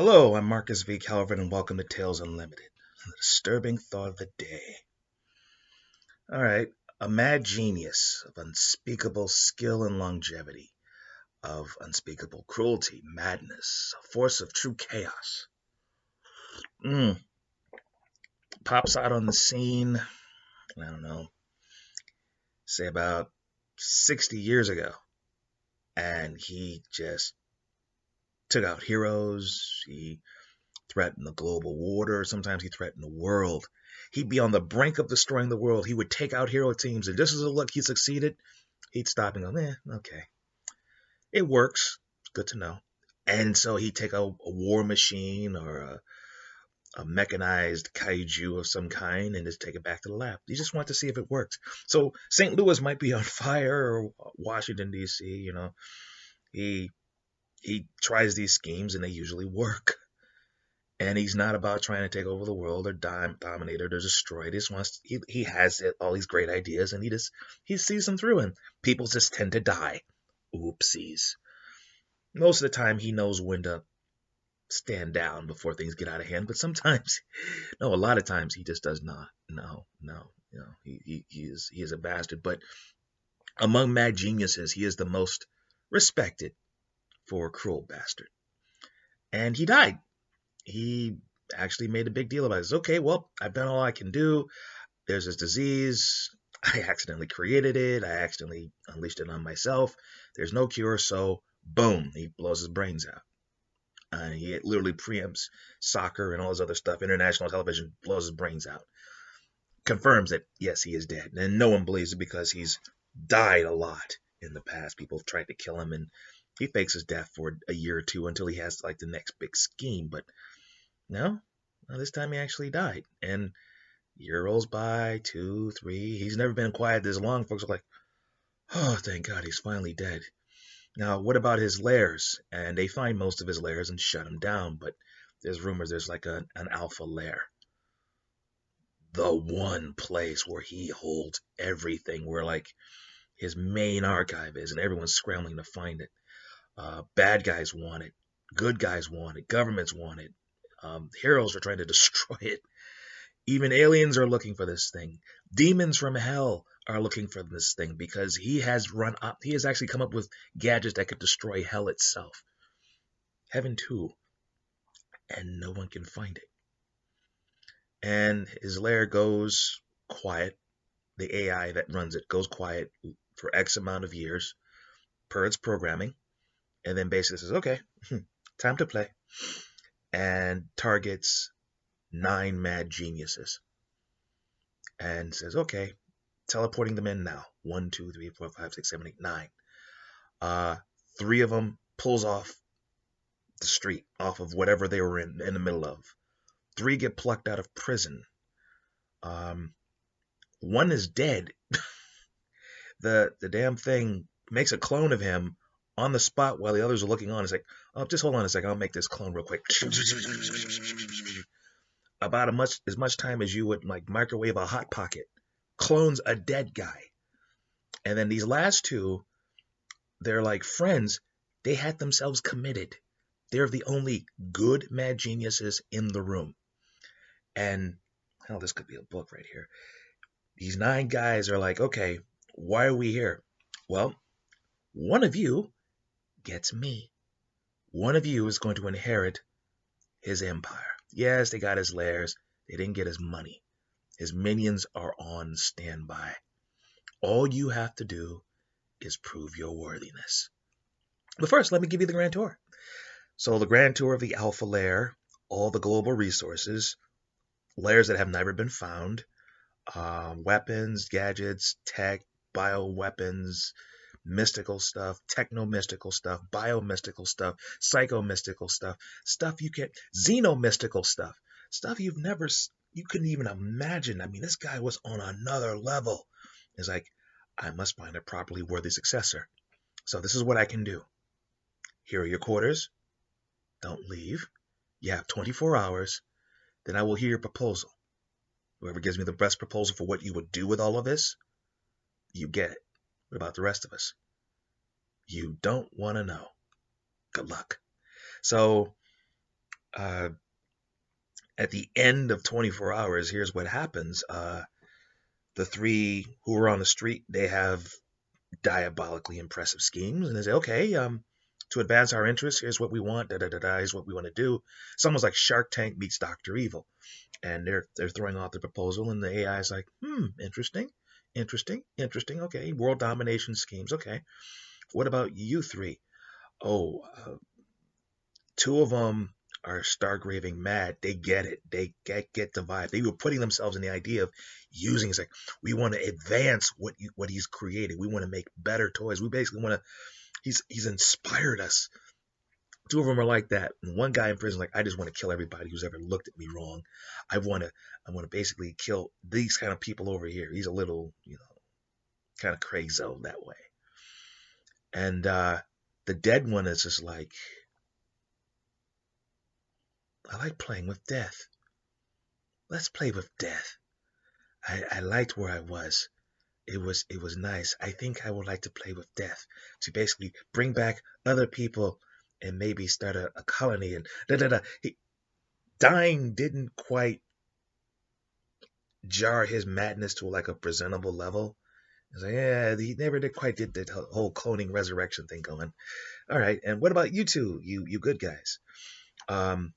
Hello, I'm Marcus V. Calvert, and welcome to Tales Unlimited, the disturbing thought of the day. All right, a mad genius of unspeakable skill and longevity, of unspeakable cruelty, madness, a force of true chaos. Mm, Pops out on the scene, I don't know, say about 60 years ago, and he just took out heroes. He threaten the global order. Sometimes he threatened the world. He'd be on the brink of destroying the world. He would take out hero teams, and just as a look he succeeded, he'd stop and go, okay. It works. It's good to know. And so he'd take a war machine or a mechanized kaiju of some kind and just take it back to the lab. He just wanted to see if it works. So St. Louis might be on fire or Washington, D.C., He he tries these schemes and they usually work. And he's not about trying to take over the world or dominate it or destroy it. He just wants he has all these great ideas and he sees them through, and people just tend to die. Oopsies. Most of the time he knows when to stand down before things get out of hand, but sometimes no, a lot of times he just does not. No. He is a bastard. But among mad geniuses, he is the most respected for a cruel bastard. And he died. He actually made a big deal about it. Says, okay, well, I've done all I can do. There's this disease. I accidentally created it. I accidentally unleashed it on myself. There's no cure, so boom, he blows his brains out. He literally preempts soccer and all this other stuff. International television blows his brains out. Confirms that, yes, he is dead. And no one believes it because he's died a lot in the past. People have tried to kill him, and he fakes his death for a year or two until he has like the next big scheme. But no, this time he actually died. And year rolls by, 2, 3. He's never been quiet this long. Folks are like, oh, thank God he's finally dead. Now, what about his lairs? And they find most of his lairs and shut him down. But there's rumors there's like an alpha lair. The one place where he holds everything, where like his main archive is, and everyone's scrambling to find it. Bad guys want it. Good guys want it. Governments want it. Heroes are trying to destroy it. Even aliens are looking for this thing. Demons from hell are looking for this thing because he has actually come up with gadgets that could destroy hell itself. Heaven too. And no one can find it. And his lair goes quiet. The AI that runs it goes quiet for X amount of years per its programming. And then basically says, okay, time to play. And targets 9 mad geniuses. And says, okay, teleporting them in now. 1, 2, 3, 4, 5, 6, 7, 8, 9. 3 of them pulls off the street, off of whatever they were in the middle of. 3 get plucked out of prison. 1 is dead. The damn thing makes a clone of him on the spot while the others are looking on. It's like, oh, just hold on a second. I'll make this clone real quick. About as much time as you would like microwave a Hot Pocket. Clones a dead guy. And then these last 2, they're like friends. They had themselves committed. They're the only good mad geniuses in the room. And hell, this could be a book right here. These 9 guys are like, okay, why are we here? Well, one of you gets me. One of you is going to inherit his empire. Yes, they got his lairs. They didn't get his money. His minions are on standby. All you have to do is prove your worthiness. But first, let me give you the grand tour. So the grand tour of the Alpha Lair, all the global resources, lairs that have never been found, weapons, gadgets, tech, bioweapons, mystical stuff, techno-mystical stuff, bio-mystical stuff, psycho-mystical stuff, xeno-mystical stuff you couldn't even imagine. I mean, this guy was on another level. It's like, I must find a properly worthy successor. So this is what I can do. Here are your quarters. Don't leave. You have 24 hours. Then I will hear your proposal. Whoever gives me the best proposal for what you would do with all of this, you get it. What about the rest of us? You don't want to know. Good luck. So Uh, at the end of 24 hours, here's what happens. The three who are on the street, they have diabolically impressive schemes, and they say, okay, to advance our interests, here's what we want, da da da da, here's what we want to do. It's almost like Shark Tank meets Dr. Evil, and they're throwing out the proposal, and the AI is like, interesting, interesting, interesting. Okay, world domination schemes. Okay, what about you three? Oh, two of them are stark raving mad. They get it. They get the vibe. They were putting themselves in the idea of using. It's like we want to advance what he's created. We want to make better toys. We basically want to. He's inspired us. Two of them are like that. And one guy in prison, like, I just want to kill everybody who's ever looked at me wrong. I want to basically kill these kind of people over here. He's a little, kind of crazy that way. And the dead one is just like, I like playing with death. Let's play with death. I liked where I was. It was nice. I think I would like to play with death to basically bring back other people and maybe start a colony and da da da. Dying didn't quite jar his madness to like a presentable level. It's like, yeah, he never did quite get the whole cloning resurrection thing going. All right, and what about you two, you good guys? One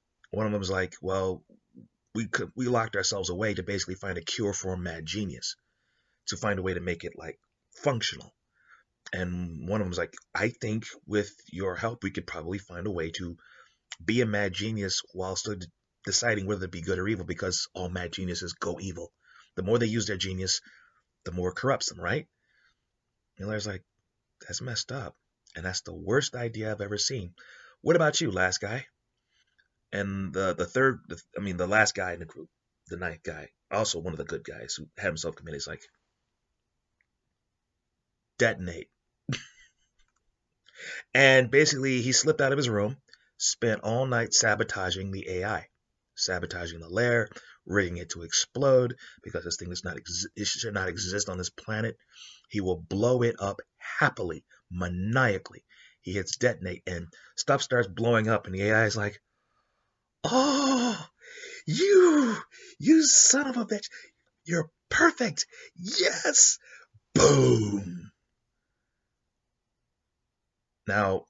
of them was like, well, we locked ourselves away to basically find a cure for a mad genius, to find a way to make it like functional. And one of them was like, I think with your help, we could probably find a way to be a mad genius while still deciding whether to be good or evil, because all mad geniuses go evil. The more they use their genius, the more it corrupts them, right? And Larry's like, that's messed up. And that's the worst idea I've ever seen. What about you, last guy? And the last guy in the group, the ninth guy, also one of the good guys who had himself committed, is like, detonate. And basically, he slipped out of his room, spent all night sabotaging the AI, sabotaging the lair, rigging it to explode because this thing it should not exist on this planet. He will blow it up happily, maniacally. He hits detonate and stuff starts blowing up, and the AI is like, "Oh, you, you son of a bitch! You're perfect! Yes!" Boom. Now,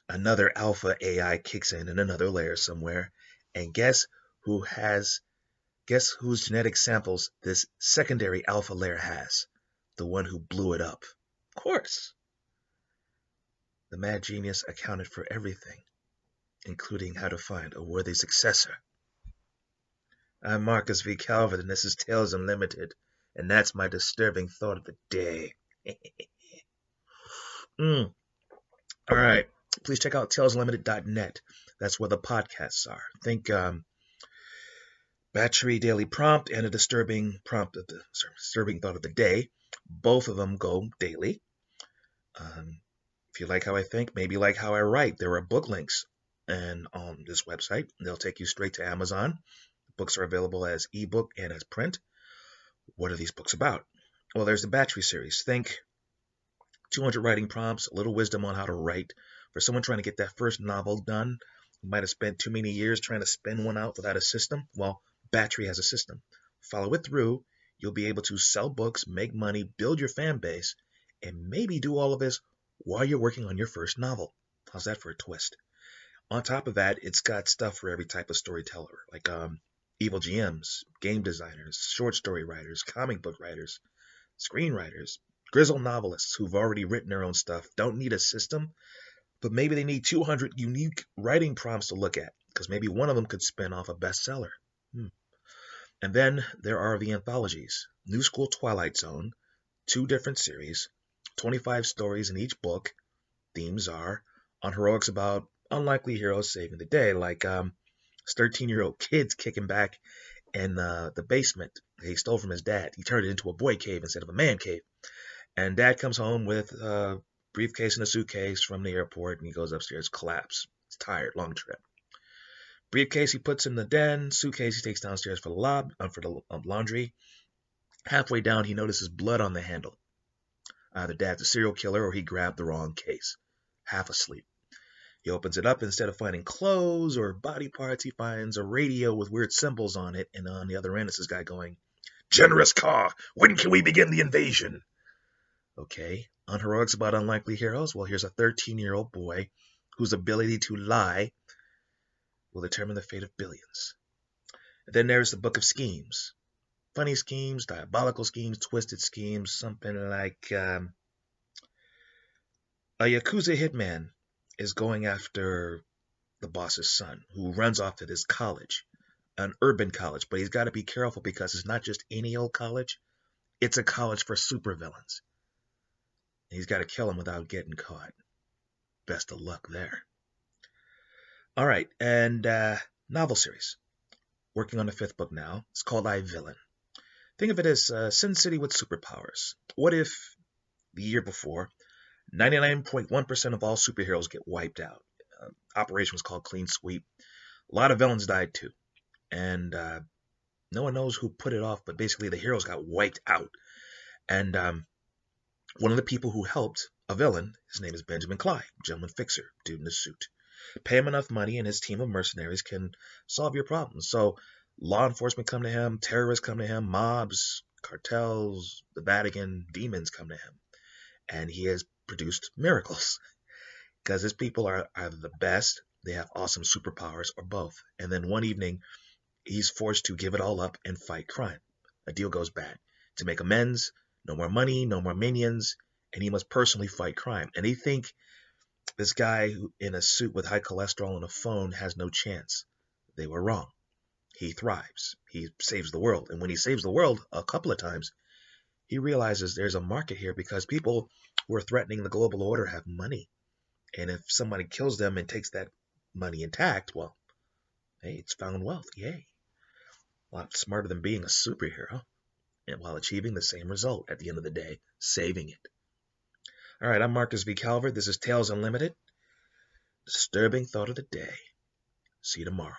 another alpha AI kicks in another layer somewhere, and guess whose genetic samples this secondary alpha layer has? The one who blew it up. Of course. The mad genius accounted for everything, including how to find a worthy successor. I'm Marcus V. Calvert, and this is Tales Unlimited, and that's my disturbing thought of the day. All right. Please check out talesunlimited.net. That's where the podcasts are. Think Battery Daily Prompt and a disturbing thought of the day. Both of them go daily. If you like how I think, maybe like how I write, there are book links and on this website. They'll take you straight to Amazon. Books are available as ebook and as print. What are these books about? Well, there's the Battery series. Think 200 writing prompts, a little wisdom on how to write. For someone trying to get that first novel done, who might have spent too many years trying to spin one out without a system, well, Battery has a system. Follow it through. You'll be able to sell books, make money, build your fan base, and maybe do all of this while you're working on your first novel. How's that for a twist? On top of that, it's got stuff for every type of storyteller, like evil GMs, game designers, short story writers, comic book writers, screenwriters, grizzled novelists who've already written their own stuff, don't need a system, but maybe they need 200 unique writing prompts to look at, because maybe one of them could spin off a bestseller. And then there are the anthologies. New School Twilight Zone, 2 different series, 25 stories in each book. Themes are on heroics about unlikely heroes saving the day, like 13-year-old kids kicking back in the basement he stole from his dad. He turned it into a boy cave instead of a man cave. And dad comes home with a briefcase and a suitcase from the airport, and he goes upstairs, collapse. He's tired, long trip. Briefcase he puts in the den, suitcase he takes downstairs for the laundry. Halfway down, he notices blood on the handle. Either dad's a serial killer or he grabbed the wrong case. Half asleep. He opens it up. Instead of finding clothes or body parts, he finds a radio with weird symbols on it. And on the other end is this guy going, "Generous Car, when can we begin the invasion?" Okay, on Heroics About Unlikely Heroes, well, here's a 13-year-old boy whose ability to lie will determine the fate of billions. And then there's the Book of Schemes. Funny schemes, diabolical schemes, twisted schemes, something like a Yakuza hitman is going after the boss's son, who runs off to this college, an urban college, but he's got to be careful because it's not just any old college, it's a college for supervillains. He's got to kill him without getting caught. Best of luck there. All right, and novel series. Working on the 5th book now. It's called I, Villain. Think of it as Sin City with superpowers. What if the year before, 99.1% of all superheroes get wiped out? Operation was called Clean Sweep. A lot of villains died too. And no one knows who put it off, but basically the heroes got wiped out. And one of the people who helped a villain, his name is Benjamin Clyde, gentleman fixer, dude in a suit. Pay him enough money and his team of mercenaries can solve your problems. So law enforcement come to him, terrorists come to him, mobs, cartels, the Vatican, demons come to him. And he has produced miracles because his people are either the best, they have awesome superpowers, or both. And then one evening, he's forced to give it all up and fight crime. A deal goes bad. To make amends, no more money, no more minions, and he must personally fight crime. And they think this guy in a suit with high cholesterol and a phone has no chance. They were wrong. He thrives. He saves the world. And when he saves the world a couple of times, he realizes there's a market here because people who are threatening the global order have money. And if somebody kills them and takes that money intact, well, hey, it's found wealth. Yay. A lot smarter than being a superhero, and while achieving the same result at the end of the day, saving it. All right, I'm Marcus V. Calvert. This is Tales Unlimited. Disturbing thought of the day. See you tomorrow.